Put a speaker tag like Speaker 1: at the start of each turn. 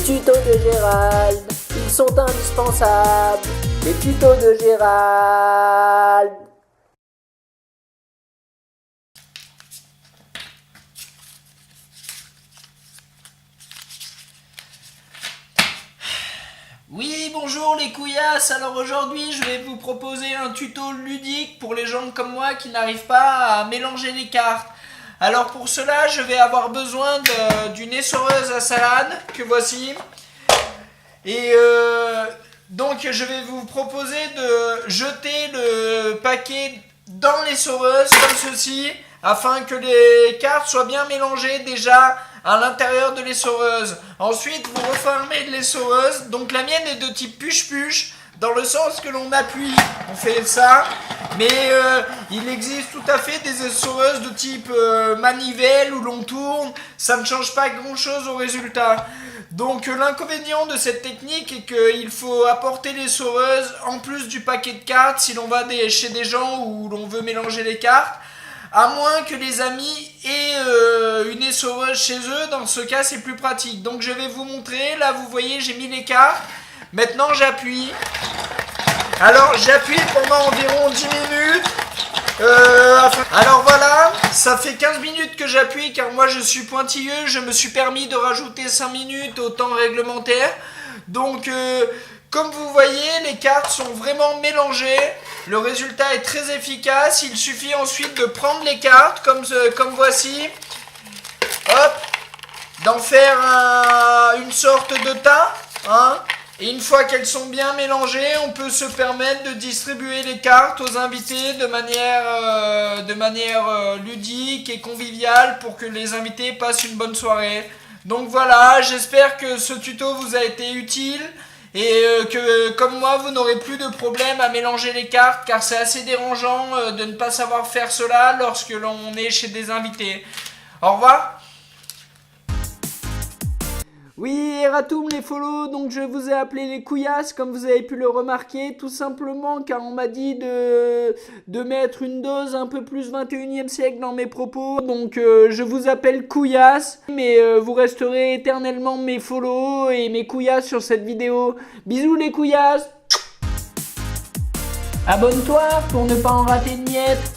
Speaker 1: tutos de Gérald, ils sont indispensables. Les tutos de Gérald.
Speaker 2: Oui, bonjour les couillasses. Alors aujourd'hui, je vais vous proposer un tuto ludique pour les gens comme moi qui n'arrivent pas à mélanger les cartes. Alors pour cela, je vais avoir besoin d'une essoreuse à salade que voici. Et donc je vais vous proposer de jeter le paquet dans l'essoreuse comme ceci, afin que les cartes soient bien mélangées déjà à l'intérieur de l'essoreuse. Ensuite, vous refermez l'essoreuse. Donc la mienne est de type push-push, dans le sens que l'on appuie, on fait ça. Mais il existe tout à fait des essoreuses de type manivelle où l'on tourne. Ça ne change pas grand-chose au résultat. Donc l'inconvénient de cette technique est qu'il faut apporter l'essoreuse en plus du paquet de cartes si l'on va chez des gens où l'on veut mélanger les cartes. À moins que les amis aient une essoreuse chez eux, dans ce cas c'est plus pratique. Donc je vais vous montrer, là vous voyez j'ai mis les cartes, maintenant j'appuie. Alors j'appuie pendant environ 10 minutes. Alors voilà, ça fait 15 minutes que j'appuie car moi je suis pointilleux, je me suis permis de rajouter 5 minutes au temps réglementaire. Donc comme vous voyez, les cartes sont vraiment mélangées. Le résultat est très efficace. Il suffit ensuite de prendre les cartes comme voici. Hop, d'en faire une sorte de tas. Et une fois qu'elles sont bien mélangées, on peut se permettre de distribuer les cartes aux invités de manière ludique et conviviale pour que les invités passent une bonne soirée. Donc voilà, j'espère que ce tuto vous a été utile. Et que comme moi vous n'aurez plus de problème à mélanger les cartes car c'est assez dérangeant de ne pas savoir faire cela lorsque l'on est chez des invités. Au revoir.
Speaker 1: Oui, Erratum les follow, donc je vous ai appelé les couillasses comme vous avez pu le remarquer, tout simplement car on m'a dit de mettre une dose un peu plus 21e siècle dans mes propos, donc je vous appelle couillasses, mais vous resterez éternellement mes follow et mes couillasses sur cette vidéo. Bisous les couillasses. Abonne-toi pour ne pas en rater de miettes.